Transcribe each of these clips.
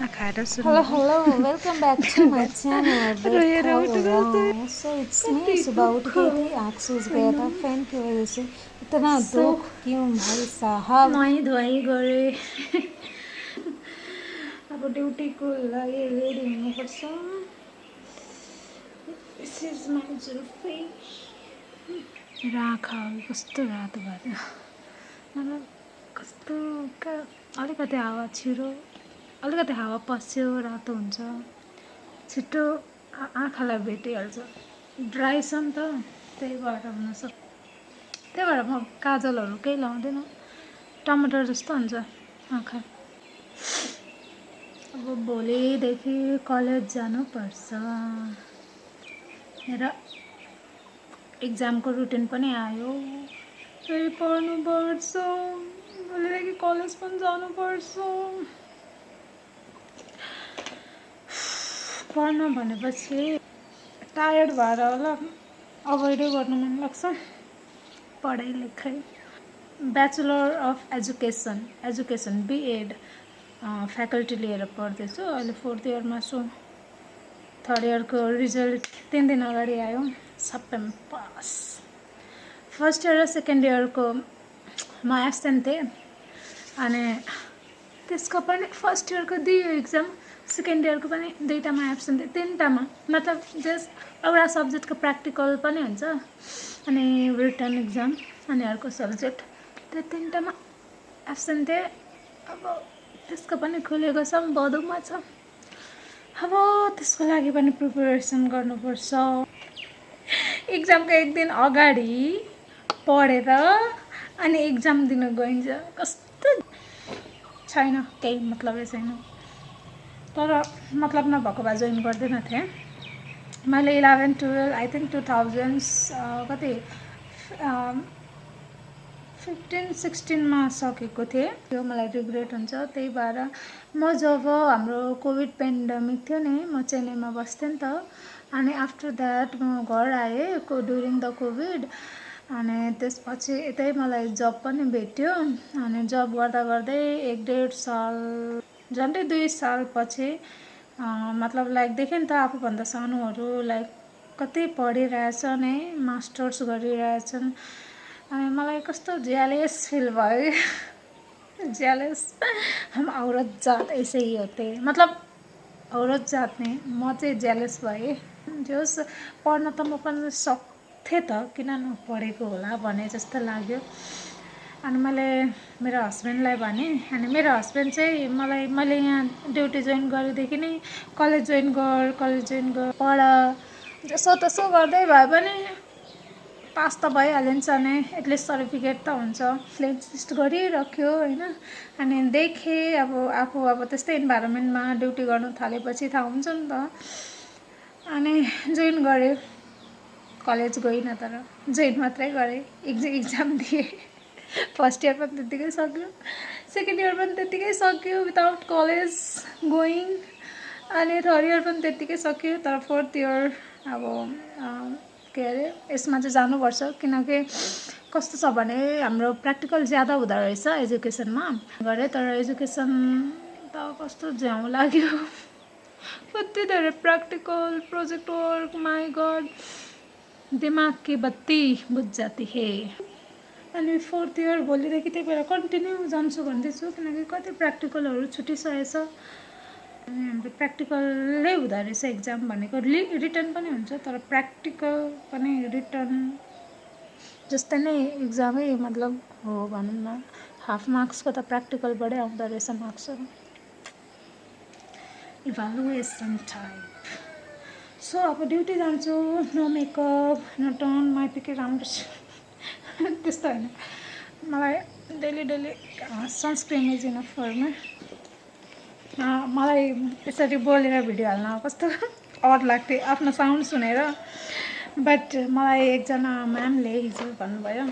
खाएर Hello, सुन्नु hello. Welcome back to my channel. रोएर देखा उठ उड़ाऊं. So it's me. कति सुबह उठ दुःख गई थी, आँख सूज गया था होइन फैन की वजह से. इतना सो दुख क्यों भाई साहब? नुहाई धुवाई गरेँ अब ड्युटीको लागि रेडी हुनुपर्छ. दिस इज माई जुल्फी र आँखा कस्तो रातो भएर मतलब कस्तो अलिकति हावा छिरो अलिकति हावा पस्यो रातो हुन्छ छिटो आँखालाई भेटिहाल्छ. ड्राई छ नि त त्यही भएर हुनसक्छ. त्यही भएर म काजलहरू केही लाउँदैन. टमाटर जस्तो हुन्छ आँखा. अब भोलिदेखि कलेज जानुपर्छ. र एक्जामको रुटिन पनि आयो. फेरि पढ्नुपर्छ. भोलिदेखि कलेज पनि जानुपर्छ. पढ्न भनेपछि टायर्ड भएर होला अभोइडै गर्नु मन लाग्छ पढाइ लेखाइ. Bachelor of education B Ed faculty लिएर पढ्दैछु. अहिले 4th इयरमा छु. 3rd इयरको रिजल्ट 3 दिन अगाडि आयो. सबै पास. 1st इयर र 2nd इयरको म एब्सेन्ट थिएँ अनि त्यसको पनि 1st इयरको दियो एक्जाम. 2nd इयरको पनि 2टामा एब्सेन्ट थिएँ. 3टामा मतलब जस्ट एउटा सब्जेक्टको प्र्याक्टिकल पनि हुन्छ अनि रिटर्न एक्जाम अनि अर्को सब्जेक्ट. त्यो 3टामा एब्सेन्ट थिएँ. अब त्यसको पनि खुलेको छ भदौमा छ. अब त्यसको लागि पनि प्रिपरेसन गर्नुपर्छ. एक्जामको 1 दिन अगाडि पढेर अनि एक्जाम दिन गइन्छ. कस्तो छैन केही मतलबै छैन. तर मतलब नभएको भए जोइन गर्दैन थिएँ. मैले 11-12 आई थिङ्क 2000 कति 15-16मा सकेको थिएँ. त्यो मलाई रिग्रेट हुन्छ. त्यही भएर म जब हाम्रो कोभिड पेन्डेमिक थियो नि म चेन्नईमा बस्थेँ नि त. अनि आफ्टर द्याट म घर आएँ ड्युरिङ द कोभिड. अनि त्यसपछि यतै मलाई जब पनि भेट्यो. अनि जब गर्दा गर्दै 1-1.5 साल झन्डै 2 सालपछि मतलब लाइक देखेँ नि त आफूभन्दा सानोहरू लाइक कति पढिरहेछन् है मास्टर्स गरिरहेछन्. अनि मलाई कस्तो जेलस फिल भयो. जेलस. हम औरत जात ऐसे ही होते मतलब औरत जात नहीं म चाहिँ जेलस भएँ. जस पढ्न त म पनि सक्थेँ त किन नपढेको होला भने जस्तो लाग्यो. अनि मैले मेरो हस्बेन्डलाई भने अनि मेरो हस्बेन्ड चाहिँ मैले यहाँ ड्युटी जोइन गरेदेखि नै कलेज जोइन गर पढ जसो तसो गर्दै भए पनि पास त भइहाल्यो नि नि एटलिस्ट सर्टिफिकेट त हुन्छ. इन्सिस्ट गरिराख्यो होइन. अनि देखेँ अब आफू अब त्यस्तै इन्भाइरोमेन्टमा ड्युटी गर्नु थालेपछि थाहा हुन्छ नि त. अनि जोइन गरेँ. कलेज गइनँ तर जोइन मात्रै गरेँ. एक्जाम दिएँ. 1st इयर पनि त्यत्तिकै सक्यो. 2nd इयर पनि त्यत्तिकै सक्यो विदाउट कलेज गोइङ. अनि 3rd इयर पनि त्यत्तिकै सक्यो. तर 4th इयर अब के अरे यसमा चाहिँ जानुपर्छ किनकि कस्तो छ भने हाम्रो प्र्याक्टिकल ज्यादा हुँदो रहेछ एजुकेसनमा गरेँ. तर एजुकेसन त कस्तो झ्याउ लाग्यो. कति धेरै practical project work my god दिमाग की बत्ती बुझ जाती है. अनि 4th इयर भोलिदेखि त्यही भएर कन्टिन्यू जान्छु भन्दैछु किनकि कति प्र्याक्टिकलहरू छुटिसकेछ. अनि हाम्रो प्र्याक्टिकलै हुँदो रहेछ एक्जाम भनेको रिटर्न पनि हुन्छ तर प्र्याक्टिकल पनि रिटर्न जस्तै नै एक्जामै मतलब हो भनौँ न. हाफ मार्क्सको त प्र्याक्टिकलबाटै आउँदो रहेछ मार्क्सहरू. Evaluation type. सो अब ड्युटी जान्छु. नो मेकअप नो टर्न माइपिकै राम्रो छ. त्यस्तो होइन मलाई daily sunscreen is enough for me. मलाई यसरी बोलेर भिडियो हाल्न कस्तो अड लाग्थ्यो आफ्नो साउन्ड सुनेर. बट मलाई एकजना म्यामले हिजो भन्नुभयो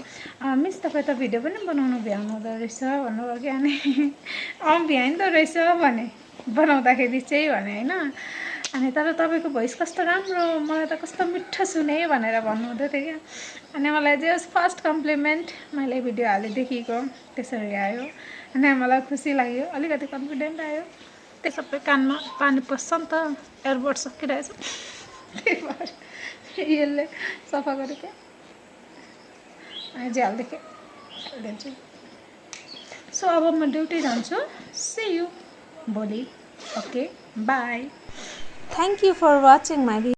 मिस तपाईँ त भिडियो पनि बनाउनु भ्याउनुहुँदो रहेछ भन्नुभयो कि. अनि भ्याइँदो रहेछ भने बनाउँदाखेरि चाहिँ भने होइन. अनि तर तपाईँको भोइस कस्तो राम्रो मलाई त कस्तो मिठो सुने भनेर भन्नुहुँदै थियो क्या. अनि मलाई जस्ट फर्स्ट कम्प्लिमेन्ट मैले भिडियो हालेदेखिको त्यसरी आयो. अनि मलाई खुसी लाग्यो. अलिकति कन्फिडेन्ट आयो. त्यो सबै कानमा पानी पस्छ नि त एयरबड सकिरहेछ त्यही भएर यसले सफा गरेको अझै हालिदिन्छु सो अब म ड्युटी जान्छु सी यू भोलि okay by Thank you for watching my video.